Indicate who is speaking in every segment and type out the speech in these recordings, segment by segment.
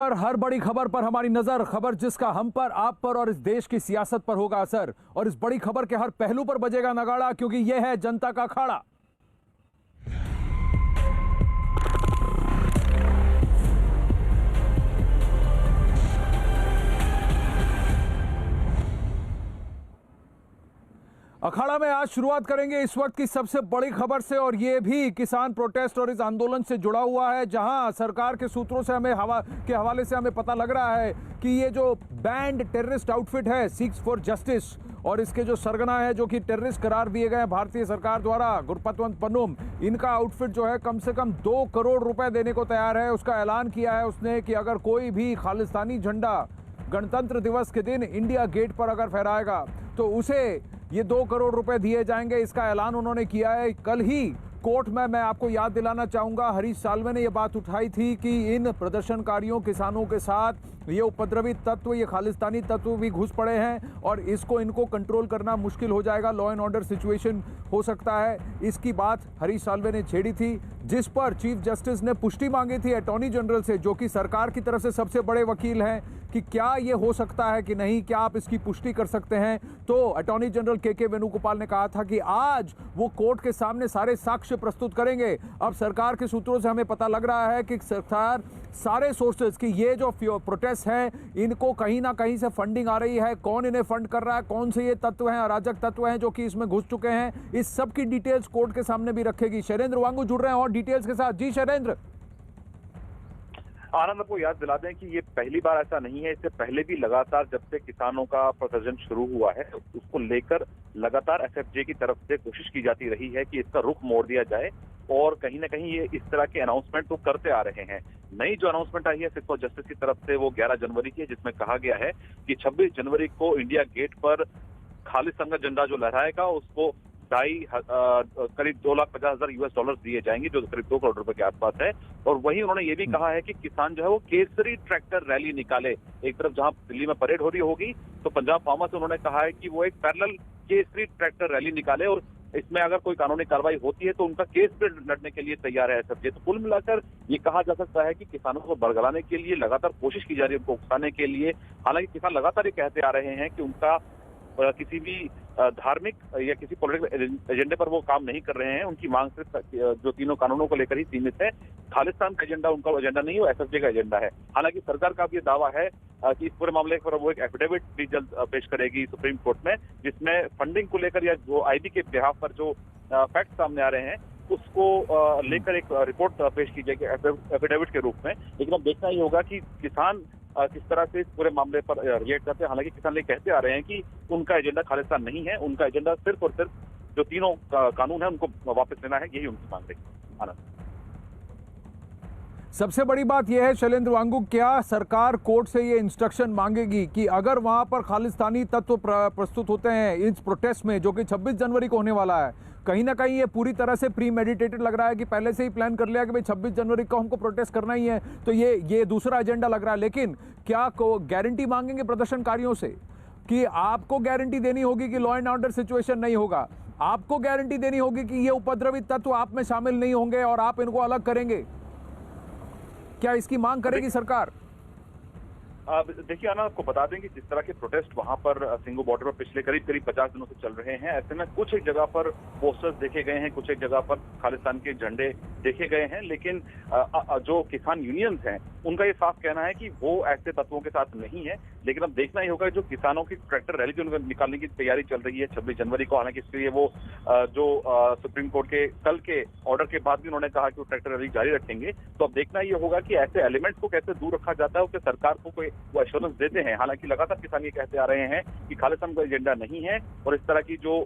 Speaker 1: पर हर बड़ी खबर पर हमारी नजर, खबर जिसका हम पर, आप पर और इस देश की सियासत पर होगा असर। और इस बड़ी खबर के हर पहलू पर बजेगा नगाड़ा, क्योंकि यह है जनता का अखाड़ा। अखाड़ा में आज शुरुआत करेंगे इस वक्त की सबसे बड़ी खबर से, और ये भी किसान प्रोटेस्ट और इस आंदोलन से जुड़ा हुआ है, जहां सरकार के सूत्रों से हवाले से हमें पता लग रहा है कि ये जो बैंड टेररिस्ट आउटफिट है सिक्स फॉर जस्टिस, और इसके जो सरगना है जो कि टेररिस्ट करार दिए गए हैं भारतीय सरकार द्वारा, गुरपतवंत पन्नुम, इनका आउटफिट जो है कम से कम 2 करोड़ रुपए देने को तैयार है। उसका ऐलान किया है उसने कि अगर कोई भी खालिस्तानी झंडा गणतंत्र दिवस के दिन इंडिया गेट पर अगर फहराएगा तो उसे ये 2 करोड़ रुपए दिए जाएंगे। इसका ऐलान उन्होंने किया है। कल ही कोर्ट में, मैं आपको याद दिलाना चाहूंगा, हरीश साल्वे ने यह बात उठाई थी कि इन प्रदर्शनकारियों, किसानों के साथ ये उपद्रवी तत्व, ये खालिस्तानी तत्व भी घुस पड़े हैं और इनको कंट्रोल करना मुश्किल हो जाएगा, लॉ एंड ऑर्डर सिचुएशन हो सकता है। इसकी बात हरीश साल्वे ने छेड़ी थी, जिस पर चीफ जस्टिस ने पुष्टि मांगी थी अटॉर्नी जनरल से, जो कि सरकार की तरफ से सबसे बड़े वकील हैं, कि क्या ये हो सकता है कि नहीं, क्या आप इसकी पुष्टि कर सकते हैं। तो अटॉर्नी जनरल के वेणुगोपाल ने कहा था कि आज वो कोर्ट के सामने सारे साक्ष्य प्रस्तुत करेंगे। अब सरकार के सूत्रों से हमें पता लग रहा है कि सरकार सारे सोर्सेज की ये जो प्रोटेस्ट है, इनको कहीं ना कहीं से फंडिंग आ रही है, कौन इन्हें फंड कर रहा है, कौन से ये तत्व हैं, अराजक तत्व हैं जो कि इसमें घुस चुके हैं, इस सब की डिटेल्स कोर्ट के सामने भी रखेगी। शैलेंद्र वांगू जुड़ रहे हैं और डिटेल्स के साथ। जी शैलेंद्र।
Speaker 2: आनंद, आपको याद दिला दें कि ये पहली बार ऐसा नहीं है। इससे पहले भी लगातार जब से किसानों का प्रदर्शन शुरू हुआ है, उसको लेकर लगातार एसएफजे की तरफ से कोशिश की जाती रही है कि इसका रुख मोड़ दिया जाए, और कहीं ना कहीं ये इस तरह के अनाउंसमेंट तो करते आ रहे हैं। नई जो अनाउंसमेंट आई है सिक्स फॉर जस्टिस की तरफ से, वो 11 जनवरी की है, जिसमें कहा गया है कि 26 जनवरी को इंडिया गेट पर खालिस्तान का झंडा जो लहराएगा उसको करीब $2,50,000 दिए जाएंगे, जो करीब 2 करोड़ रुपए के आसपास है। और वहीं उन्होंने ये भी कहा है कि किसान जो है वो केसरी ट्रैक्टर रैली निकाले। एक तरफ जहां दिल्ली में परेड हो रही होगी, तो पंजाब फार्मर से उन्होंने कहा है कि वो एक पैरेलल केसरी ट्रैक्टर रैली निकाले, और इसमें अगर कोई कानूनी कार्रवाई होती है तो उनका केस पे लड़ने के लिए तैयार है एसएफजे। तो कुल मिलाकर ये कहा जा सकता है कि किसानों को बरगलाने के लिए लगातार कोशिश की जा रही है, उनको उकसाने के लिए। हालांकि किसान लगातार ये कहते आ रहे हैं कि उनका किसी भी धार्मिक या किसी पॉलिटिकल एजेंडे पर वो काम नहीं कर रहे हैं। उनकी मांग सिर्फ जो तीनों कानूनों को लेकर ही सीमित है। खालिस्तान का एजेंडा उनका एजेंडा नहीं है, वो एसएफजे का एजेंडा है। हालांकि सरकार का भी ये दावा है कि इस पूरे मामले पर वो एक एफिडेविट भी जल्द पेश करेगी सुप्रीम कोर्ट में, जिसमें फंडिंग को लेकर या जो आईबी के बिहाफ पर जो फैक्ट सामने आ रहे हैं उसको लेकर एक रिपोर्ट पेश की जाएगी एफिडेविट के रूप में। लेकिन अब देखना ही होगा कि किसान किस तरह से इस पूरे मामले पर रिएक्ट करते हैं। हालांकि किसान ये कहते आ रहे हैं कि उनका एजेंडा खालिस्तान नहीं है, उनका एजेंडा सिर्फ और सिर्फ जो तीनों कानून है उनको वापस लेना है, यही उनकी मांग है। आनंद,
Speaker 1: सबसे बड़ी बात यह है शैलेंद्र वांगू, क्या सरकार कोर्ट से ये इंस्ट्रक्शन मांगेगी कि अगर वहां पर खालिस्तानी तत्व प्रस्तुत होते हैं इस प्रोटेस्ट में, जो कि 26 जनवरी को होने वाला है, कहीं ना कहीं ये पूरी तरह से प्री मेडिटेटेड लग रहा है कि पहले से ही प्लान कर लिया कि भाई 26 जनवरी को हमको प्रोटेस्ट करना ही है, तो ये दूसरा एजेंडा लग रहा है। लेकिन क्या गारंटी मांगेंगे प्रदर्शनकारियों से कि आपको गारंटी देनी होगी कि लॉ एंड ऑर्डर सिचुएशन नहीं होगा, आपको गारंटी देनी होगी कि ये उपद्रवी तत्व आप में शामिल नहीं होंगे और आप इनको अलग करेंगे? क्या इसकी मांग करेगी सरकार?
Speaker 2: देखिए आना, आपको बता दें कि जिस तरह के प्रोटेस्ट वहां पर सिंगू बॉर्डर पर पिछले करीब 50 दिनों से चल रहे हैं, ऐसे में कुछ एक जगह पर पोस्टर्स देखे गए हैं, कुछ एक जगह पर खालिस्तान के झंडे देखे गए हैं। लेकिन जो किसान यूनियंस हैं उनका ये साफ कहना है कि वो ऐसे तत्वों के साथ नहीं है। लेकिन अब देखना ही होगा जो किसानों की ट्रैक्टर रैली जो निकालने की तैयारी चल रही है 26 जनवरी को। हालांकि इसके लिए वो जो सुप्रीम कोर्ट के कल के ऑर्डर के बाद भी उन्होंने कहा कि वो ट्रैक्टर रैली जारी रखेंगे। तो अब देखना ये होगा कि ऐसे एलिमेंट्स को कैसे दूर रखा जाता है, उससे सरकार को कोई वो एश्योरेंस देते हैं। हालांकि लगातार किसान ये कहते आ रहे हैं कि खालिस्तान का एजेंडा नहीं है, और इस तरह की जो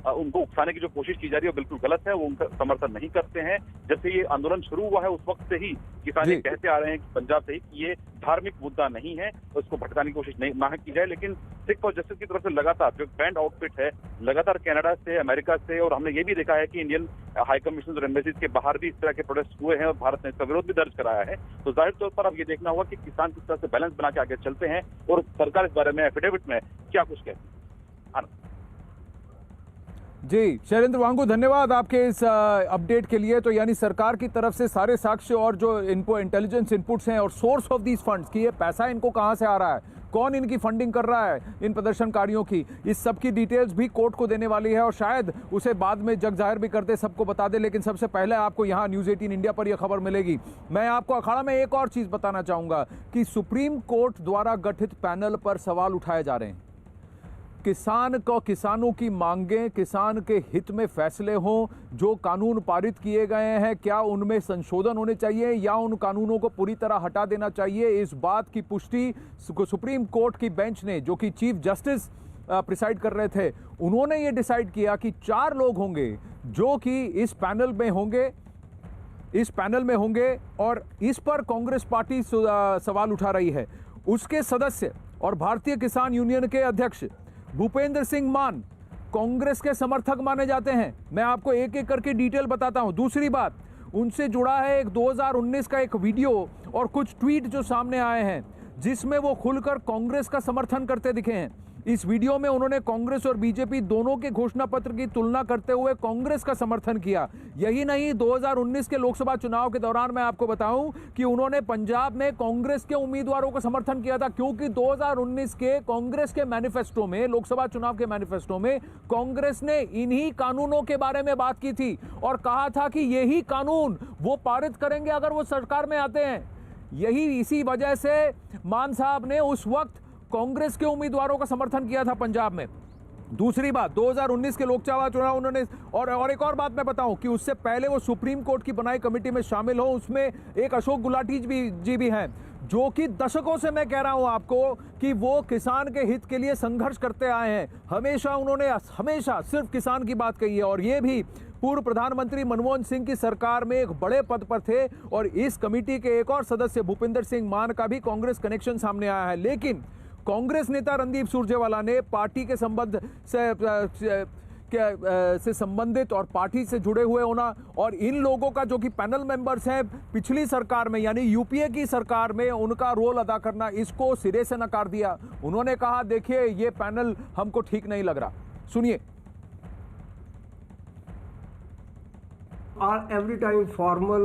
Speaker 2: उनको उकसाने की जो कोशिश की जा रही है वो बिल्कुल गलत है, वो उनका समर्थन नहीं करते हैं। जब से ये आंदोलन शुरू हुआ है उस वक्त से ही किसान ये कहते आ रहे हैं कि पंजाब से ही कि ये धार्मिक मुद्दा नहीं है, तो उसको भटकाने की कोशिश नहीं ना की जाए। लेकिन सिख फॉर जस्टिस की तरफ से लगातार जो बैंड आउटफिट है, लगातार कनाडा से, अमेरिका से, और हमने ये भी देखा है कि इंडियन हाई कमीशन और एम्बेसीज के बाहर भी इस तरह के प्रोटेस्ट हुए हैं और भारत ने इसका विरोध भी दर्ज कराया है। तो जाहिर तौर पर अब ये देखना होगा कि किसान किस तरह से बैलेंस बना के आगे चलते हैं और सरकार इस बारे में एफिडेविट में क्या कुछ कहती है।
Speaker 1: जी शैलेंद्र वांगू, धन्यवाद आपके इस अपडेट के लिए। तो यानी सरकार की तरफ से सारे साक्ष्य और जो इनको इंटेलिजेंस इनपुट्स हैं और सोर्स ऑफ दीज फंड्स की, ये पैसा इनको कहां से आ रहा है, कौन इनकी फंडिंग कर रहा है इन प्रदर्शनकारियों की, इस सब की डिटेल्स भी कोर्ट को देने वाली है और शायद उसे बाद में जग जाहिर भी कर दे, सबको बता दे। लेकिन सबसे पहले आपको यहाँ न्यूज़ 18 इंडिया पर यह खबर मिलेगी। मैं आपको अखाड़ा में एक और चीज़ बताना चाहूँगा कि सुप्रीम कोर्ट द्वारा गठित पैनल पर सवाल उठाए जा रहे हैं। किसानों की मांगें, किसान के हित में फैसले हों, जो कानून पारित किए गए हैं क्या उनमें संशोधन होने चाहिए या उन कानूनों को पूरी तरह हटा देना चाहिए, इस बात की पुष्टि सुप्रीम कोर्ट की बेंच ने, जो कि चीफ जस्टिस प्रिसाइड कर रहे थे, उन्होंने ये डिसाइड किया कि 4 लोग होंगे जो कि इस पैनल में होंगे और इस पर कांग्रेस पार्टी सवाल उठा रही है। उसके सदस्य और भारतीय किसान यूनियन के अध्यक्ष भूपेंद्र सिंह मान कांग्रेस के समर्थक माने जाते हैं। मैं आपको एक एक करके डिटेल बताता हूं। दूसरी बात, उनसे जुड़ा है एक 2019 का एक वीडियो और कुछ ट्वीट जो सामने आए हैं जिसमें वो खुलकर कांग्रेस का समर्थन करते दिखे हैं। इस वीडियो में उन्होंने कांग्रेस और बीजेपी दोनों के घोषणा पत्र की तुलना करते हुए कांग्रेस का समर्थन किया। यही नहीं, 2019 के लोकसभा चुनाव के दौरान मैं आपको बताऊं कि उन्होंने पंजाब में कांग्रेस के उम्मीदवारों का समर्थन किया था, क्योंकि 2019 के कांग्रेस के मैनिफेस्टो में, लोकसभा चुनाव के मैनिफेस्टो में कांग्रेस ने इन्हीं कानूनों के बारे में बात की थी और कहा था कि यही कानून वो पारित करेंगे अगर वो सरकार में आते हैं। इसी वजह से मान साहब ने उस वक्त कांग्रेस के उम्मीदवारों का समर्थन किया था पंजाब में। दूसरी बात, 2019 के लोकसभा चुनाव उन्होंने और एक और बात मैं बताऊं कि उससे पहले वो सुप्रीम कोर्ट की बनाई कमेटी में शामिल हो, उसमें एक अशोक गुलाटी जी भी हैं, जो कि दशकों से मैं कह रहा हूं आपको कि वो किसान के हित के लिए संघर्ष करते आए हैं। हमेशा सिर्फ किसान की बात कही है और ये भी पूर्व प्रधानमंत्री मनमोहन सिंह की सरकार में एक बड़े पद पर थे। और इस कमेटी के एक और सदस्य भूपेंद्र सिंह मान का भी कांग्रेस कनेक्शन सामने आया है। लेकिन कांग्रेस नेता रणदीप सुरजेवाला ने पार्टी के संबंध से संबंधित और पार्टी से जुड़े हुए होना और इन लोगों का जो कि पैनल मेंबर्स हैं पिछली सरकार में यानी यूपीए की सरकार में उनका रोल अदा करना, इसको सिरे से नकार दिया। उन्होंने कहा देखिए ये पैनल हमको ठीक नहीं लग रहा। सुनिए।
Speaker 3: Every time formal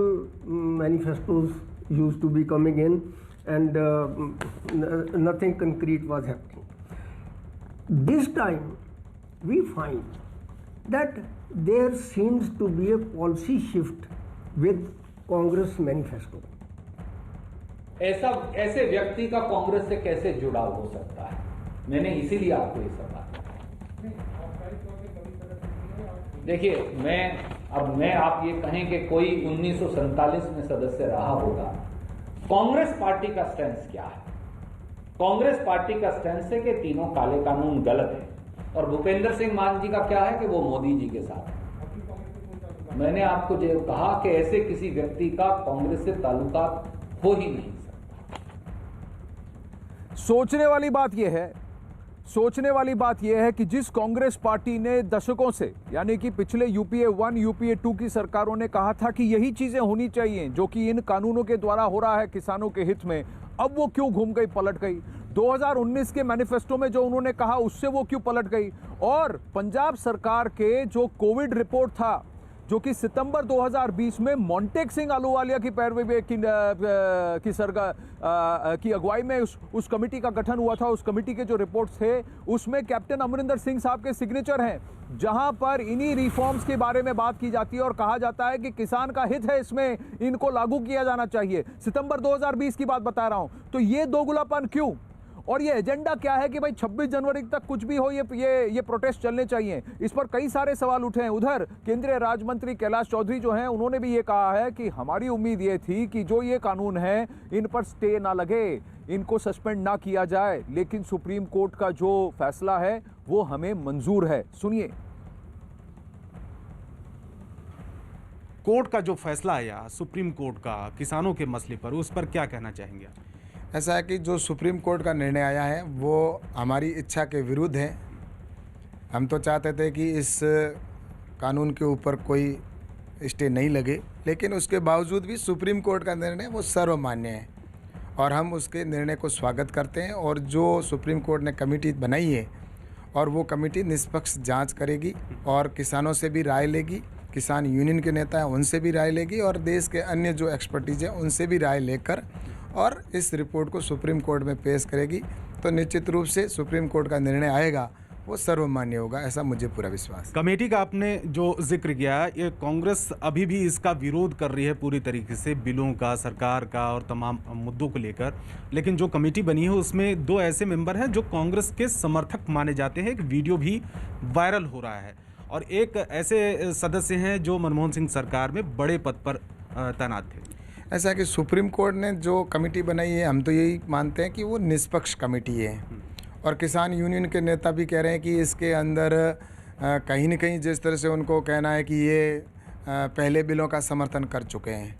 Speaker 3: manifestos used to be coming in and nothing concrete was happening. This time we find that there seems to be a policy shift with Congress manifesto.
Speaker 4: ऐसे व्यक्ति का कांग्रेस से कैसे जुड़ाव हो सकता है? मैंने इसीलिए आपको ये सवाल। देखिए, मैं आप ये कहें कि कोई 1947 में सदस्य रहा होगा। कांग्रेस पार्टी का स्टैंस क्या है? कांग्रेस पार्टी का स्टैंस है कि तीनों काले कानून गलत है और भूपेंद्र सिंह मान जी का क्या है कि वो मोदी जी के साथ है। मैंने आपको जो कहा कि ऐसे किसी व्यक्ति का कांग्रेस से ताल्लुकात हो ही नहीं सकता।
Speaker 1: सोचने वाली बात यह है कि जिस कांग्रेस पार्टी ने दशकों से यानी कि पिछले यूपीए 1 यूपीए 2 की सरकारों ने कहा था कि यही चीजें होनी चाहिए जो कि इन कानूनों के द्वारा हो रहा है किसानों के हित में, अब वो क्यों घूम गई, पलट गई? 2019 के मैनिफेस्टो में जो उन्होंने कहा उससे वो क्यों पलट गई? और पंजाब सरकार के जो कोविड रिपोर्ट था जो कि सितंबर 2020 में मोंटेक सिंह अहलूवालिया की पैरवी की अगुवाई में उस कमेटी का गठन हुआ था। उस कमेटी के जो रिपोर्ट्स थे उसमें कैप्टन अमरिंदर सिंह साहब के सिग्नेचर हैं, जहां पर इन्हीं रिफॉर्म्स के बारे में बात की जाती है और कहा जाता है कि किसान का हित है, इसमें इनको लागू किया जाना चाहिए। सितंबर 2020 की बात बता रहा हूं। तो ये दोगुलापन क्यों? और ये एजेंडा क्या है कि भाई 26 जनवरी तक कुछ भी हो ये प्रोटेस्ट चलने चाहिए? इस पर कई सारे सवाल उठे हैं। उधर केंद्रीय राज्य मंत्री कैलाश चौधरी जो हैं उन्होंने भी ये कहा है कि हमारी उम्मीद ये थी कि जो ये कानून है इन पर स्टे ना लगे, इनको सस्पेंड ना किया जाए, लेकिन सुप्रीम कोर्ट का जो फैसला है वो हमें मंजूर है। सुनिए।
Speaker 5: कोर्ट का जो फैसला आया सुप्रीम कोर्ट का किसानों के मसले पर, उस पर क्या कहना चाहेंगे?
Speaker 6: ऐसा है कि जो सुप्रीम कोर्ट का निर्णय आया है वो हमारी इच्छा के विरुद्ध है। हम तो चाहते थे कि इस कानून के ऊपर कोई स्टे नहीं लगे, लेकिन उसके बावजूद भी सुप्रीम कोर्ट का निर्णय वो सर्वमान्य है और हम उसके निर्णय को स्वागत करते हैं। और जो सुप्रीम कोर्ट ने कमेटी बनाई है और वो कमेटी निष्पक्ष जांच करेगी और किसानों से भी राय लेगी, किसान यूनियन के नेता हैं उनसे भी राय लेगी और देश के अन्य जो एक्सपर्टीज हैं उनसे भी राय लेकर और इस रिपोर्ट को सुप्रीम कोर्ट में पेश करेगी। तो निश्चित रूप से सुप्रीम कोर्ट का निर्णय आएगा वो सर्वमान्य होगा, ऐसा मुझे पूरा विश्वास है।
Speaker 5: कमेटी का आपने जो जिक्र किया, ये कांग्रेस अभी भी इसका विरोध कर रही है पूरी तरीके से, बिलों का, सरकार का और तमाम मुद्दों को लेकर। लेकिन जो कमेटी बनी है उसमें 2 ऐसे मेंबर हैं जो कांग्रेस के समर्थक माने जाते हैं। एक वीडियो भी वायरल हो रहा है और एक ऐसे सदस्य हैं जो मनमोहन सिंह सरकार में बड़े पद पर तैनात थे।
Speaker 6: ऐसा कि सुप्रीम कोर्ट ने जो कमेटी बनाई है, हम तो यही मानते हैं कि वो निष्पक्ष कमेटी है और किसान यूनियन के नेता भी कह रहे हैं कि इसके अंदर कहीं न कहीं जिस तरह से उनको कहना है कि ये पहले बिलों का समर्थन कर चुके हैं,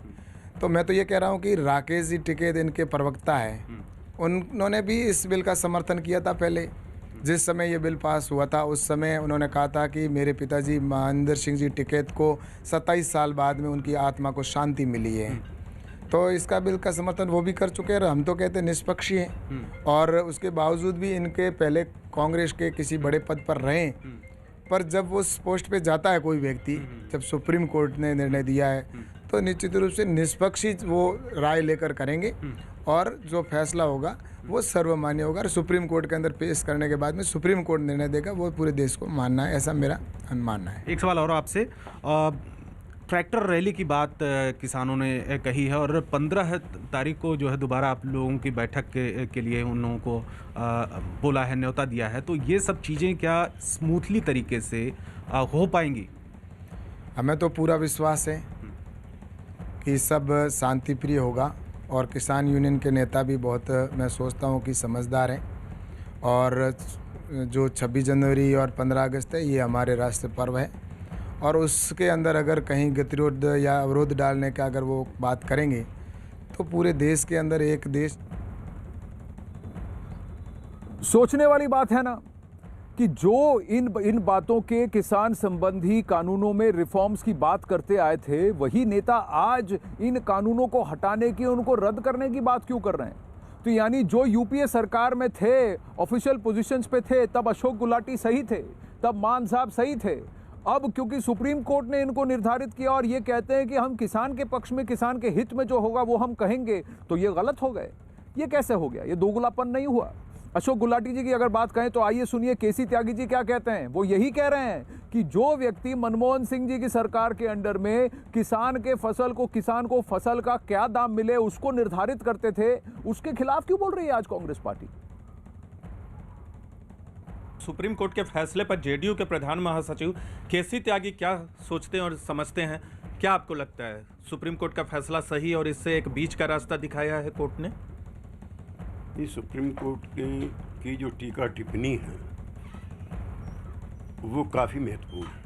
Speaker 6: तो मैं तो ये कह रहा हूँ कि राकेश जी टिकैत इनके प्रवक्ता है, उन्होंने भी इस बिल का समर्थन किया था। पहले जिस समय ये बिल पास हुआ था उस समय उन्होंने कहा था कि मेरे पिताजी महेंद्र सिंह जी टिकैत को 27 साल बाद में उनकी आत्मा को शांति मिली है, तो इसका बिल का समर्थन वो भी कर चुके हैं। और हम तो कहते हैं निष्पक्ष हैं और उसके बावजूद भी इनके पहले कांग्रेस के किसी बड़े पद पर रहें, पर जब वो उस पोस्ट पे जाता है कोई व्यक्ति, जब सुप्रीम कोर्ट ने निर्णय दिया है तो निश्चित रूप से निष्पक्ष ही वो राय लेकर करेंगे और जो फैसला होगा वो सर्वमान्य होगा और सुप्रीम कोर्ट के अंदर पेश करने के बाद में सुप्रीम कोर्ट निर्णय देगा, वो पूरे देश को मानना है, ऐसा मेरा मानना है।
Speaker 5: एक सवाल और आपसे, ट्रैक्टर रैली की बात किसानों ने कही है और 15 तारीख को जो है दोबारा आप लोगों की बैठक के लिए उन लोगों को बोला है, न्योता दिया है, तो ये सब चीज़ें क्या स्मूथली तरीके से हो पाएंगी?
Speaker 6: हमें तो पूरा विश्वास है कि सब शांतिप्रिय होगा और किसान यूनियन के नेता भी बहुत, मैं सोचता हूँ कि समझदार हैं और जो 26 जनवरी और 15 अगस्त है ये हमारे राष्ट्रीय पर्व है और उसके अंदर अगर कहीं गतिरोध या अवरोध डालने का अगर वो बात करेंगे तो पूरे देश के अंदर एक देश।
Speaker 1: सोचने वाली बात है ना कि जो इन बातों के किसान संबंधी कानूनों में रिफॉर्म्स की बात करते आए थे, वही नेता आज इन कानूनों को हटाने की, उनको रद्द करने की बात क्यों कर रहे हैं? तो यानी जो यूपीए सरकार में थे, ऑफिशियल पोजीशंस पे थे, तब अशोक गुलाटी सही थे, तब मान साहब सही थे। अब क्योंकि सुप्रीम कोर्ट ने इनको निर्धारित किया और ये कहते हैं कि हम किसान के पक्ष में, किसान के हित में जो होगा वो हम कहेंगे, तो ये गलत हो गए। ये कैसे हो गया? ये दोगलापन नहीं हुआ? अशोक गुलाटी जी की अगर बात कहें तो आइए सुनिए केसी त्यागी जी क्या कहते हैं। वो यही कह रहे हैं कि जो व्यक्ति मनमोहन सिंह जी की सरकार के अंडर में किसान को फसल का क्या दाम मिले उसको निर्धारित करते थे, उसके खिलाफ क्यों बोल रही है आज कांग्रेस पार्टी?
Speaker 7: सुप्रीम कोर्ट के फैसले पर जेडीयू के प्रधान महासचिव केसी त्यागी क्या सोचते हैं और समझते हैं? क्या आपको लगता है सुप्रीम कोर्ट का फैसला सही और इससे एक बीच का रास्ता दिखाया है कोर्ट ने?
Speaker 8: ये सुप्रीम कोर्ट की जो टीका टिप्पणी है वो काफ़ी महत्वपूर्ण है।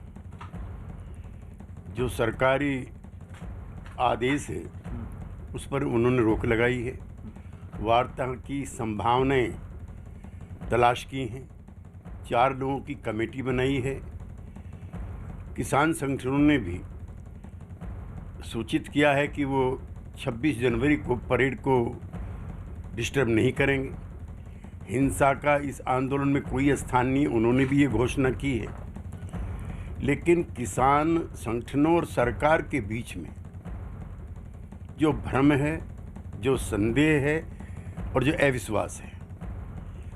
Speaker 8: जो सरकारी आदेश है उस पर उन्होंने रोक लगाई है, वार्ता की संभावनाएं तलाश की हैं, 4 लोगों की कमेटी बनाई है। किसान संगठनों ने भी सूचित किया है कि वो 26 जनवरी को परेड को डिस्टर्ब नहीं करेंगे, हिंसा का इस आंदोलन में कोई स्थान नहीं, उन्होंने भी ये घोषणा की है। लेकिन किसान संगठनों और सरकार के बीच में जो भ्रम है, जो संदेह है और जो अविश्वास है,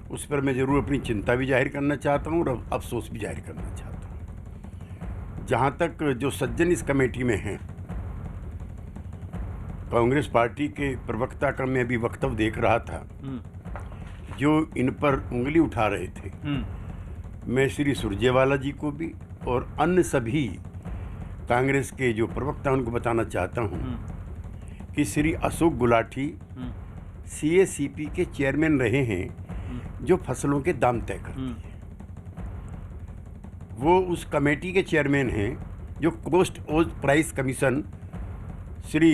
Speaker 8: उस पर मैं ज़रूर अपनी चिंता भी जाहिर करना चाहता हूँ और अफसोस भी जाहिर करना चाहता हूँ। जहाँ तक जो सज्जन इस कमेटी में हैं, कांग्रेस पार्टी के प्रवक्ता का मैं अभी वक्तव्य देख रहा था जो इन पर उंगली उठा रहे थे, मैं श्री सुरजेवाला जी को भी और अन्य सभी कांग्रेस के जो प्रवक्ता उनको बताना चाहता हूँ कि श्री अशोक गुलाटी सीएसीपी के चेयरमैन रहे हैं जो फसलों के दाम तय करती है। वो उस कमेटी के चेयरमैन हैं जो कॉस्ट और प्राइस कमीशन श्री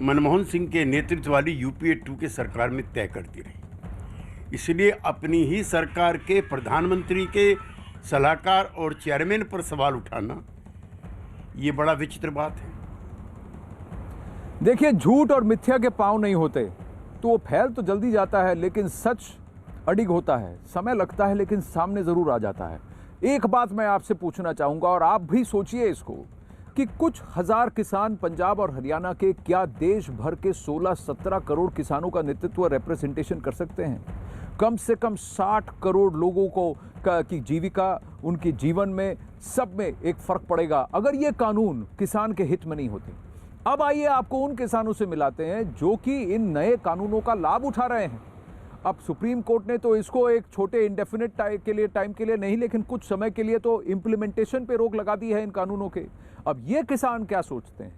Speaker 8: मनमोहन सिंह के नेतृत्व वाली यूपीए 2 के सरकार में तय करती रही। इसलिए अपनी ही सरकार के प्रधानमंत्री के सलाहकार और चेयरमैन पर सवाल उठाना ये बड़ा विचित्र बात है।
Speaker 1: देखिए, झूठ और मिथ्या के पांव नहीं होते, तो वो फैल तो जल्दी जाता है, लेकिन सच अडिग होता है, समय लगता है, लेकिन सामने ज़रूर आ जाता है। एक बात मैं आपसे पूछना चाहूँगा और आप भी सोचिए इसको कि कुछ हजार किसान पंजाब और हरियाणा के क्या देश भर के 16-17 करोड़ किसानों का नेतृत्व रिप्रेजेंटेशन कर सकते हैं? कम से कम 60 करोड़ लोगों को की जीविका, उनके जीवन में, सब में एक फर्क पड़ेगा अगर ये कानून किसान के हित में नहीं होते। अब आइए आपको उन किसानों से मिलाते हैं जो कि इन नए कानूनों का लाभ उठा रहे हैं। अब सुप्रीम कोर्ट ने तो इसको एक छोटे इंडेफिनिट टाइम के लिए नहीं, लेकिन कुछ समय के लिए तो इम्प्लीमेंटेशन पे रोक लगा दी है इन कानूनों के। अब ये किसान क्या सोचते हैं,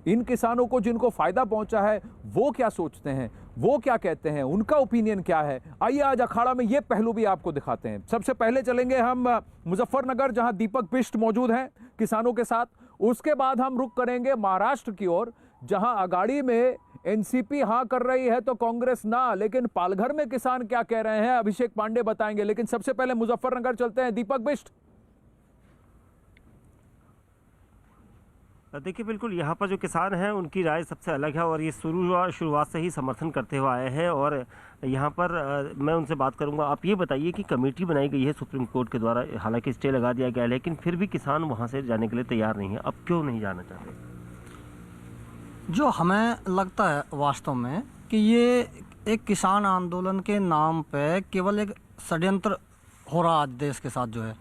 Speaker 1: इन किसानों को जिनको फायदा पहुंचा है वो क्या सोचते हैं, वो क्या कहते हैं, उनका ओपिनियन क्या है, आइए आज अखाड़ा में ये पहलू भी आपको दिखाते हैं। सबसे पहले चलेंगे हम मुजफ्फरनगर, जहां दीपक बिष्ट मौजूद हैं किसानों के साथ। उसके बाद हम रुख करेंगे महाराष्ट्र की ओर, जहां अगाड़ी में एनसीपी हाँ कर रही है तो कांग्रेस ना, लेकिन पालघर में किसान क्या कह रहे हैं अभिषेक पांडे बताएंगे। लेकिन सबसे पहले मुजफ्फरनगर चलते हैं, दीपक बिष्ट।
Speaker 9: देखिए, बिल्कुल यहाँ पर जो किसान हैं उनकी राय सबसे अलग है और ये शुरुआत से ही समर्थन करते हुए आए हैं। और यहाँ पर मैं उनसे बात करूँगा। आप ये बताइए कि कमेटी बनाई गई है सुप्रीम कोर्ट के द्वारा, हालांकि स्टे लगा दिया गया है, लेकिन फिर भी किसान वहाँ से जाने के लिए तैयार नहीं है। अब क्यों नहीं जाना चाहते?
Speaker 10: जो हमें लगता है वास्तव में कि ये एक किसान आंदोलन के नाम पे केवल एक षड्यंत्र हो रहा आज देश के साथ जो है,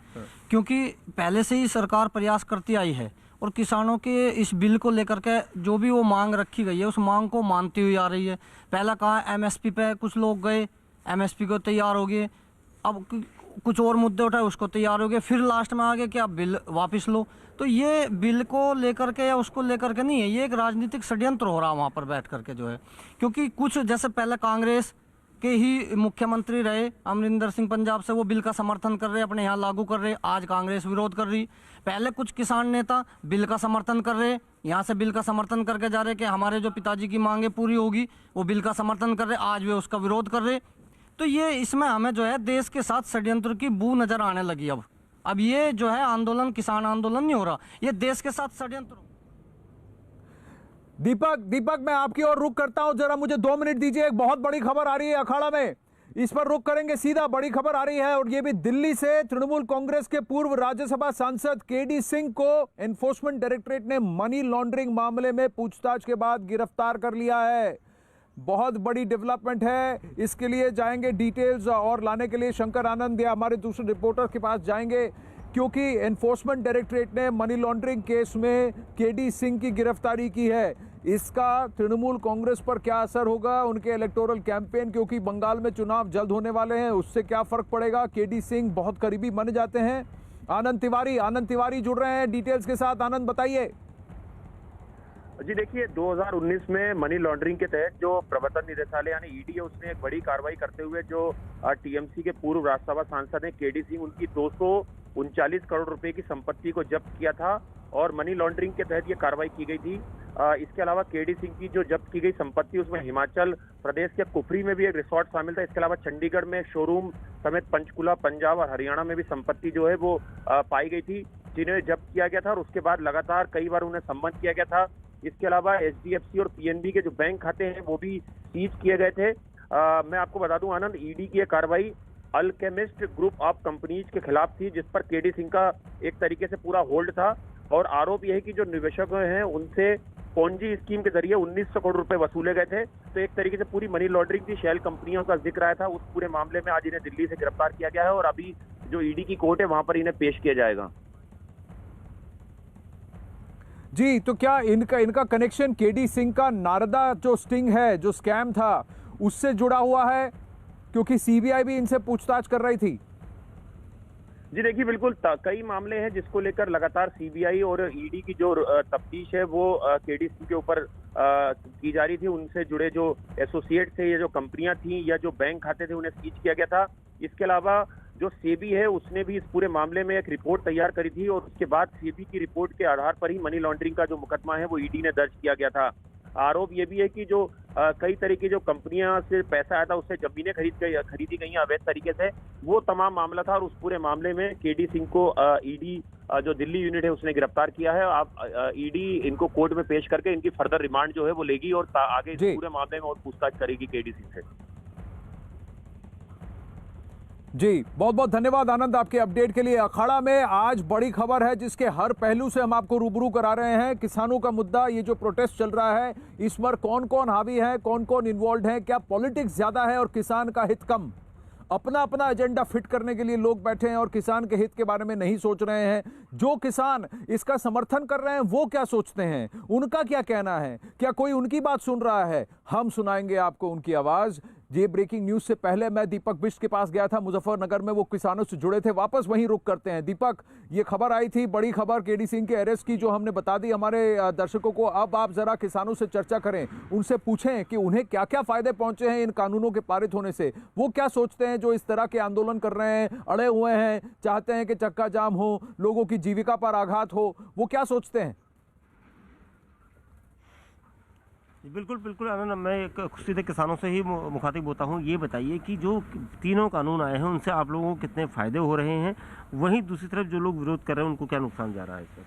Speaker 10: क्योंकि पहले से ही सरकार प्रयास करती आई है और किसानों के इस बिल को लेकर के जो भी वो मांग रखी गई है उस मांग को मानती हुई आ रही है। पहला कहा एमएसपी पे कुछ लोग गए, एमएसपी को तैयार हो गए, अब कुछ और मुद्दे उठाए उसको तैयार हो गए, फिर लास्ट में आ गए कि आप बिल वापस लो। तो ये बिल को लेकर के या उसको लेकर के नहीं है, ये एक राजनीतिक षड्यंत्र हो रहा है वहाँ पर बैठ करके जो है। क्योंकि कुछ जैसे पहले कांग्रेस के ही मुख्यमंत्री रहे अमरिंदर सिंह पंजाब से, वो बिल का समर्थन कर रहे, अपने यहाँ लागू कर रहे, आज कांग्रेस विरोध कर रही। पहले कुछ किसान नेता बिल का समर्थन कर रहे, यहाँ से बिल का समर्थन करके जा रहे कि हमारे जो पिताजी की मांगे पूरी होगी, वो बिल का समर्थन कर रहे, आज वे उसका विरोध कर रहे। तो ये इसमें हमें जो है देश के साथ षड्यंत्र की बू नजर आने लगी। अब ये जो है आंदोलन किसान आंदोलन नहीं हो रहा, ये देश के साथ षड्यंत्र।
Speaker 1: दीपक मैं आपकी ओर रुख करता हूं, जरा मुझे 2 मिनट दीजिए। एक बहुत बड़ी खबर आ रही है अखाड़ा में, इस पर रुख करेंगे सीधा। बड़ी खबर आ रही है और ये भी दिल्ली से। तृणमूल कांग्रेस के पूर्व राज्यसभा सांसद केडी सिंह को एनफोर्समेंट डायरेक्टरेट ने मनी लॉन्ड्रिंग मामले में पूछताछ के बाद गिरफ्तार कर लिया है। बहुत बड़ी डेवलपमेंट है, इसके लिए जाएंगे डिटेल्स और लाने के लिए शंकर आनंद या हमारे दूसरे रिपोर्टर के पास जाएंगे, क्योंकि एनफोर्समेंट डायरेक्टरेट ने मनी लॉन्ड्रिंग केस में केडी सिंह की गिरफ्तारी की है। इसका तृणमूल कांग्रेस पर क्या असर होगा, उनके इलेक्टोरल कैंपेन, क्योंकि बंगाल में चुनाव जल्द होने वाले हैं, उससे क्या फर्क पड़ेगा? केडी सिंह बहुत करीबी माने जाते हैं। आनंद तिवारी जुड़ रहे हैं डिटेल्स के साथ। आनंद बताइए।
Speaker 2: जी देखिए, 2019 में मनी लॉन्ड्रिंग के तहत जो प्रवर्तन निदेशालय यानी ईडी है, उसने एक बड़ी कार्रवाई करते हुए जो टीएमसी के पूर्व राज्यसभा सांसद हैं केडी सिंह, उनकी 239 करोड़ रुपए की संपत्ति को जब्त किया था और मनी लॉन्ड्रिंग के तहत ये कार्रवाई की गई थी। इसके अलावा केडी सिंह की जो जब्त की गई संपत्ति, उसमें हिमाचल प्रदेश के कुफरी में भी एक रिसोर्ट शामिल था। इसके अलावा चंडीगढ़ में शोरूम समेत पंचकुला, पंजाब और हरियाणा में भी संपत्ति जो है वो पाई गई थी, जिन्हें जब्त किया गया था और उसके बाद लगातार कई बार उन्हें सम्मन किया गया था। इसके अलावा एचडीएफसी और पीएनबी के जो बैंक खाते हैं वो भी सीज किए गए थे। मैं आपको बता दूं आनंद, ईडी की यह कार्रवाई अल्केमिस्ट ग्रुप ऑफ कंपनीज के खिलाफ थी, जिस पर केडी सिंह का एक तरीके से पूरा होल्ड था और आरोप यह है कि जो निवेशक हैं उनसे पोंजी स्कीम के जरिए 1900 करोड़ रुपए वसूले गए थे। तो एक तरीके से पूरी मनी लॉन्ड्रिंग की शेल कंपनियों का जिक्र आया था। उस पूरे मामले में आज इन्हें दिल्ली से गिरफ्तार किया गया है और अभी जो ईडी की कोर्ट है वहां पर इन्हें पेश किया जाएगा।
Speaker 1: जी, तो क्या इनका कनेक्शन केडी सिंह का नारदा जो स्टिंग है, जो स्कैम था, उससे जुड़ा हुआ है? क्योंकि सीबीआई भी इनसे पूछताछ कर रही थी।
Speaker 2: जी देखिए, बिल्कुल कई मामले हैं जिसको लेकर लगातार सीबीआई और ईडी की जो तफ्तीश है वो केडी सिंह के ऊपर की जा रही थी। उनसे जुड़े जो एसोसिएट थे या जो कंपनियां थी या जो बैंक खाते थे उन्हें सीज किया गया था। इसके अलावा जो सेबी है उसने भी इस पूरे मामले में एक रिपोर्ट तैयार करी थी और उसके बाद सेबी की रिपोर्ट के आधार पर ही मनी लॉन्ड्रिंग का जो मुकदमा है वो ईडी ने दर्ज किया गया था। आरोप ये भी है कि जो कई तरह की जो कंपनियां से पैसा आया था, उससे जमीनें खरीदी गई अवैध तरीके से, वो तमाम मामला था और उस पूरे मामले में केडी सिंह को ईडी जो दिल्ली यूनिट है उसने गिरफ्तार किया है। अब ईडी इनको कोर्ट में पेश करके इनकी फर्दर रिमांड जो है वो लेगी और आगे इस पूरे मामले में और पूछताछ करेगी केडी सिंह से।
Speaker 1: जी, बहुत बहुत धन्यवाद आनंद आपके अपडेट के लिए। अखाड़ा में आज बड़ी खबर है जिसके हर पहलू से हम आपको रूबरू करा रहे हैं। किसानों का मुद्दा, ये जो प्रोटेस्ट चल रहा है, इस पर कौन कौन हावी है, कौन कौन इन्वॉल्व है, क्या पॉलिटिक्स ज्यादा है और किसान का हित कम। अपना अपना एजेंडा फिट करने के लिए लोग बैठे हैं और किसान के हित के बारे में नहीं सोच रहे हैं। जो किसान इसका समर्थन कर रहे हैं वो क्या सोचते हैं, उनका क्या कहना है, क्या कोई उनकी बात सुन रहा है? हम सुनाएंगे आपको उनकी आवाज। ये ब्रेकिंग न्यूज से पहले मैं दीपक बिष्ट के पास गया था मुजफ्फरनगर में, वो किसानों से जुड़े थे। वापस वहीं रुक करते हैं। दीपक, ये खबर आई थी, बड़ी खबर केडी सिंह के अरेस्ट की, जो हमने बता दी हमारे दर्शकों को। अब आप जरा किसानों से चर्चा करें, उनसे पूछें कि उन्हें क्या क्या फायदे पहुंचे हैं इन कानूनों के पारित होने से। वो क्या सोचते हैं जो इस तरह के आंदोलन कर रहे हैं, अड़े हुए हैं, चाहते हैं कि चक्का जाम हो, लोगों की जीविका पर आघात हो, वो क्या सोचते हैं?
Speaker 9: बिल्कुल बिल्कुल आनंद, मैं एक सीधे किसानों से ही मुखातिब होता हूँ। ये बताइए कि जो तीनों कानून आए हैं उनसे आप लोगों को कितने फ़ायदे हो रहे हैं, वहीं दूसरी तरफ जो लोग विरोध कर रहे हैं उनको क्या नुकसान जा रहा है इससे?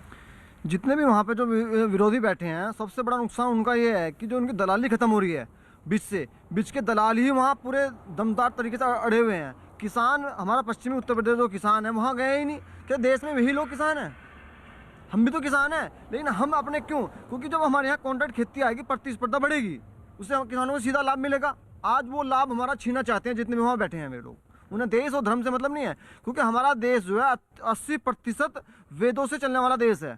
Speaker 10: जितने भी वहाँ पे जो विरोधी बैठे हैं, सबसे बड़ा नुकसान उनका ये है कि जो उनकी दलाली खत्म हो रही है बीच के दलाल ही वहाँ पूरे दमदार तरीके से अड़े हुए हैं। किसान, हमारा पश्चिमी उत्तर प्रदेश जो किसान है वहाँ गए ही नहीं। क्या देश में वही लोग किसान हैं? हम भी तो किसान हैं, लेकिन हम अपने क्यों? क्योंकि जब हमारे यहाँ कॉन्ट्रैक्ट खेती आएगी, प्रतिस्पर्धा बढ़ेगी, उससे हम किसानों को सीधा लाभ मिलेगा। आज वो लाभ हमारा छीना चाहते हैं जितने भी वहाँ बैठे हैं मेरे लोग। उन्हें देश और धर्म से मतलब नहीं है, क्योंकि हमारा देश जो है 80% वेदों से चलने वाला देश है,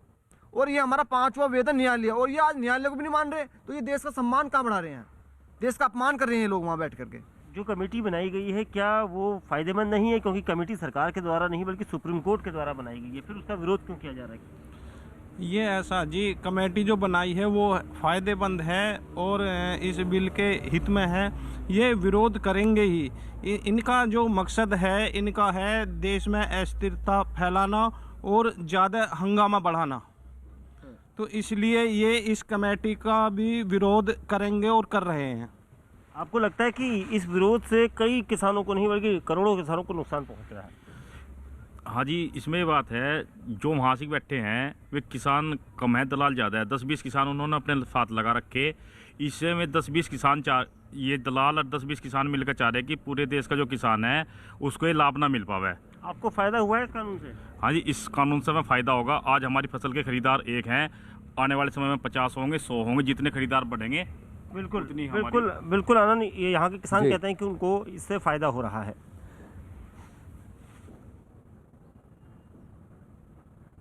Speaker 10: और ये हमारा 5वां वेद है न्यायालय, और ये आज न्यायालय को भी नहीं मान रहे। तो ये देश का सम्मान कहाँ बढ़ा रहे हैं? देश का अपमान कर रहे हैं लोग वहाँ बैठ करके।
Speaker 9: जो कमेटी बनाई गई है क्या वो फ़ायदेमंद नहीं है? क्योंकि कमेटी सरकार के द्वारा नहीं बल्कि सुप्रीम कोर्ट के द्वारा बनाई गई है, फिर उसका विरोध क्यों किया जा रहा है?
Speaker 11: ये ऐसा जी, कमेटी जो बनाई है वो फ़ायदेमंद है और इस बिल के हित में है। ये विरोध करेंगे ही। इनका जो मकसद है, इनका है देश में अस्थिरता फैलाना और ज़्यादा हंगामा बढ़ाना। तो इसलिए ये इस कमेटी का भी विरोध करेंगे और कर रहे हैं।
Speaker 9: आपको लगता है कि इस विरोध से कई किसानों को नहीं बल्कि करोड़ों किसानों को नुकसान पहुँच रहा है?
Speaker 12: हाँ जी, इसमें ये बात है, जो महासिक बैठे हैं वे किसान कम है, दलाल ज़्यादा है। 10-20 किसान उन्होंने अपने साथ लगा रखे। इससे में 10-20 किसान ये दलाल और 10-20 किसान मिलकर चाह रहे हैं कि पूरे देश का जो किसान है उसको ये लाभ ना मिल पावे।
Speaker 9: आपको फ़ायदा हुआ है इस कानून से?
Speaker 12: हाँ जी, इस कानून से हमें फ़ायदा होगा। आज हमारी फसल के खरीदार 1 हैं, आने वाले समय में 50 होंगे, 100 होंगे। जितने खरीदार बढ़ेंगे
Speaker 9: बिल्कुल बिल्कुल आनंद, ये यहाँ के किसान कहते हैं कि उनको इससे फ़ायदा हो रहा है।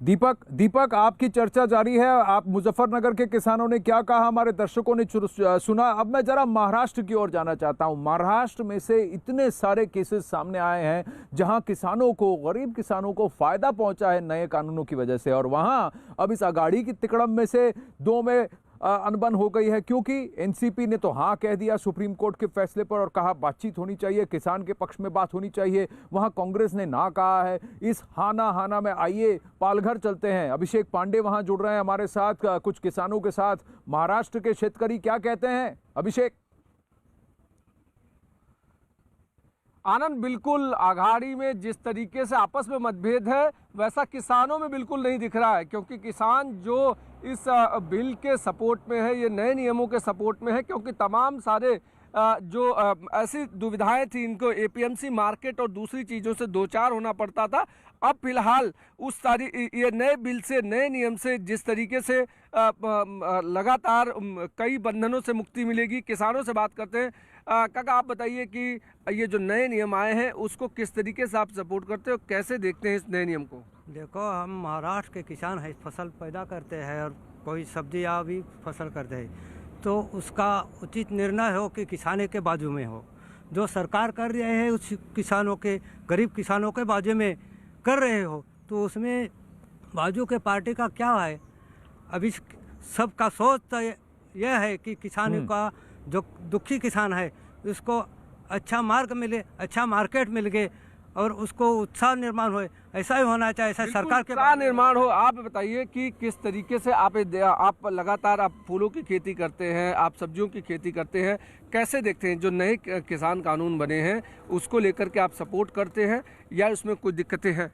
Speaker 1: दीपक, आपकी चर्चा जारी है। आप मुजफ्फरनगर के किसानों ने क्या कहा, हमारे दर्शकों ने सुना। अब मैं जरा महाराष्ट्र की ओर जाना चाहता हूं। महाराष्ट्र में से इतने सारे केसेस सामने आए हैं जहां किसानों को, गरीब किसानों को फायदा पहुंचा है नए कानूनों की वजह से, और वहां अब इस आघाड़ी की तिकड़म में से दो में अनबन हो गई है, क्योंकि एनसीपी ने तो हाँ कह दिया सुप्रीम कोर्ट के फैसले पर और कहा बातचीत होनी चाहिए, किसान के पक्ष में बात होनी चाहिए। वहाँ कांग्रेस ने ना कहा है। इस हाना में आइए पालघर चलते हैं। अभिषेक पांडे वहाँ जुड़ रहे हैं हमारे साथ, कुछ किसानों के साथ। महाराष्ट्र के शेतकरी क्या कहते हैं, अभिषेक?
Speaker 13: आनंद, बिल्कुल आघाड़ी में जिस तरीके से आपस में मतभेद है वैसा किसानों में बिल्कुल नहीं दिख रहा है, क्योंकि किसान जो इस बिल के सपोर्ट में है, ये नए नियमों के सपोर्ट में है, क्योंकि तमाम सारे जो ऐसी दुविधाएं थी, इनको एपीएमसी मार्केट और दूसरी चीज़ों से दो चार होना पड़ता था। अब फिलहाल उस सारी ये नए बिल से, नए नियम से जिस तरीके से लगातार कई बंधनों से मुक्ति मिलेगी। किसानों से बात करते हैं। काका, आप बताइए कि ये जो नए नियम आए हैं उसको किस तरीके से आप सपोर्ट करते हो, कैसे देखते हैं इस नए नियम को?
Speaker 14: देखो, हम महाराष्ट्र के किसान हैं, फसल पैदा करते हैं और कोई सब्जियाँ भी फसल करते हैं, तो उसका उचित निर्णय हो कि किसाने के बाजू में हो। जो सरकार कर रहे हैं उस किसानों के, गरीब किसानों के बाजू में कर रहे हो, तो उसमें बाजू के पार्टी का क्या है? अभी सबका सोच तो यह है कि किसानों का, जो दुखी किसान है, उसको अच्छा मार्ग मिले, अच्छा मार्केट मिल गए और उसको उत्साह निर्माण हो। ऐसा ही होना चाहिए, ऐसा सरकार के
Speaker 13: उत्साह निर्माण हो। आप बताइए कि किस तरीके से आप लगातार आप फूलों की खेती करते हैं, आप सब्जियों की खेती करते हैं, कैसे देखते हैं जो नए किसान कानून बने हैं उसको लेकर के? आप सपोर्ट करते हैं या उसमें कोई दिक्कतें हैं?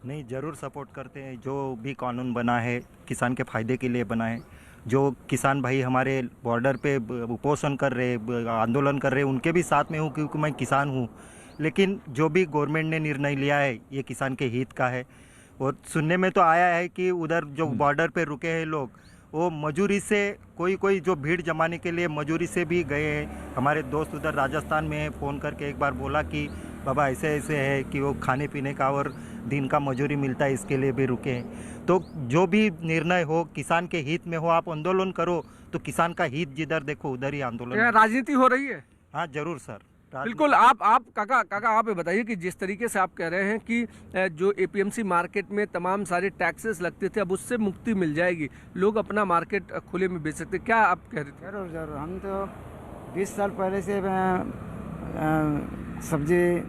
Speaker 15: नहीं, ज़रूर सपोर्ट करते हैं। जो भी कानून बना है किसान के फ़ायदे के लिए बना है। जो किसान भाई हमारे बॉर्डर पे उपोषण कर रहे, आंदोलन कर रहे, उनके भी साथ में हूँ, क्योंकि मैं किसान हूँ। लेकिन जो भी गवर्नमेंट ने निर्णय लिया है ये किसान के हित का है। और सुनने में तो आया है कि उधर जो बॉर्डर पे रुके हैं लोग वो मजूरी से कोई जो भीड़ जमाने के लिए मजूरी से भी गए हैं। हमारे दोस्त उधर राजस्थान में फ़ोन करके एक बार बोला कि बाबा ऐसे ऐसे है कि वो खाने पीने का और दिन का मजूरी मिलता है, इसके लिए भी रुके हैं। तो जो भी निर्णय हो किसान के हित में हो, आप आंदोलन करो तो किसान का हित जिधर देखो उधर ही आंदोलन।
Speaker 13: राजनीति हो रही है?
Speaker 15: हाँ जरूर सर,
Speaker 13: बिल्कुल। आप काका आप ये बताइए कि जिस तरीके से आप कह रहे हैं कि जो एपीएमसी मार्केट में तमाम सारे टैक्सेस लगते थे अब उससे मुक्ति मिल जाएगी, लोग अपना मार्केट खुले में बेच सकते, क्या आप कह रहे थे?
Speaker 16: जरूर हम तो 20 साल पहले से सब्जी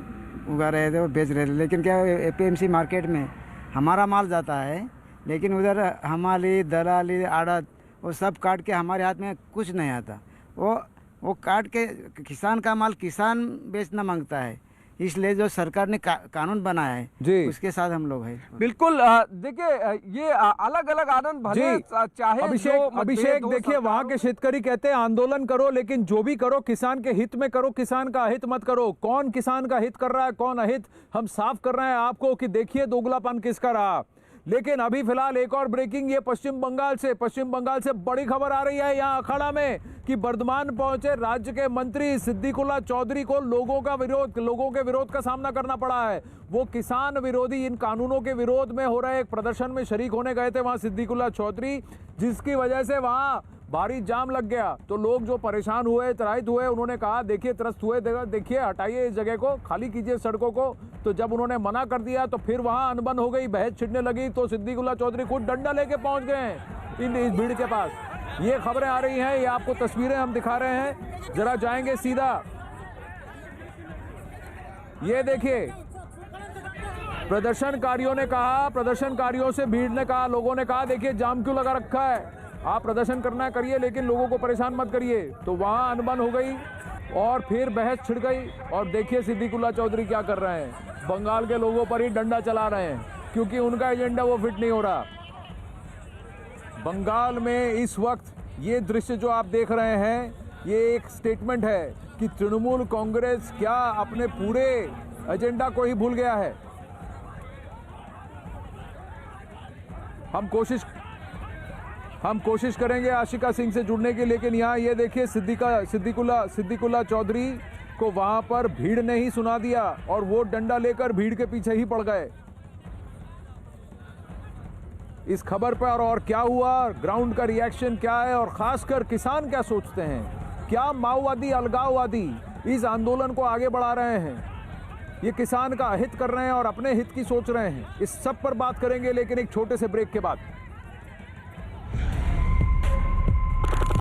Speaker 16: उगा रहे थे, वो बेच रहे थे। लेकिन क्या एपीएमसी मार्केट में हमारा माल जाता है, लेकिन उधर हमारी दलाली आड़त वो सब काट के हमारे हाथ में कुछ नहीं आता। वो काट के किसान का माल किसान बेचना मांगता है, इसलिए जो सरकार ने कानून बनाया है उसके साथ हम लोग हैं।
Speaker 13: बिल्कुल। देखिए ये अलग अलग आनंद भले चाहे
Speaker 1: अभिषेक देखिए वहाँ के शेतकरी कहते हैं आंदोलन करो लेकिन जो भी करो किसान के हित में करो, किसान का अहित मत करो। कौन किसान का हित कर रहा है कौन अहित, हम साफ कर रहे हैं आपको कि देखिए दोगलापन किसका रहा। लेकिन अभी फिलहाल एक और ब्रेकिंग ये पश्चिम बंगाल से बड़ी खबर आ रही है यहाँ अखाड़ा में कि बर्धमान पहुंचे राज्य के मंत्री सिद्दीकुल्ला चौधरी को लोगों के विरोध का सामना करना पड़ा है। वो किसान विरोधी इन कानूनों के विरोध में हो रहे एक प्रदर्शन में शरीक होने गए थे वहां सिद्दीकुल्ला चौधरी, जिसकी वजह से वहां भारी जाम लग गया। तो लोग जो परेशान हुए त्राहित हुए उन्होंने कहा देखिए त्रस्त हुए, देखिए हटाइए इस जगह को, खाली कीजिए सड़कों को। तो जब उन्होंने मना कर दिया तो फिर वहां अनबन हो गई, बहस छिड़ने लगी। तो सिद्दीकुल्ला चौधरी खुद डंडा लेके पहुंच गए हैं इस भीड़ के पास। ये खबरें आ रही हैं, ये आपको तस्वीरें हम दिखा रहे हैं, जरा जाएंगे सीधा। ये देखिए प्रदर्शनकारियों से भीड़ ने कहा, लोगों ने कहा देखिए जाम क्यों लगा रखा है, आप प्रदर्शन करना करिए लेकिन लोगों को परेशान मत करिए। तो वहां अनबन हो गई और फिर बहस छिड़ गई। और देखिए सिद्दीकुल्ला चौधरी क्या कर रहे हैं, बंगाल के लोगों पर ही डंडा चला रहे हैं क्योंकि उनका एजेंडा वो फिट नहीं हो रहा। बंगाल में इस वक्त ये दृश्य जो आप देख रहे हैं ये एक स्टेटमेंट है कि तृणमूल कांग्रेस क्या अपने पूरे एजेंडा को ही भूल गया है। हम कोशिश करेंगे आशिका सिंह से जुड़ने की, लेकिन यहाँ ये देखिए सिद्दीकुल्ला चौधरी को वहां पर भीड़ ने ही सुना दिया और वो डंडा लेकर भीड़ के पीछे ही पड़ गए। इस खबर पर और क्या हुआ, ग्राउंड का रिएक्शन क्या है और खासकर किसान क्या सोचते हैं, क्या माओवादी अलगाववादी इस आंदोलन को आगे बढ़ा रहे हैं, ये किसान का हित कर रहे हैं और अपने हित की सोच रहे हैं, इस सब पर बात करेंगे लेकिन एक छोटे से ब्रेक के बाद।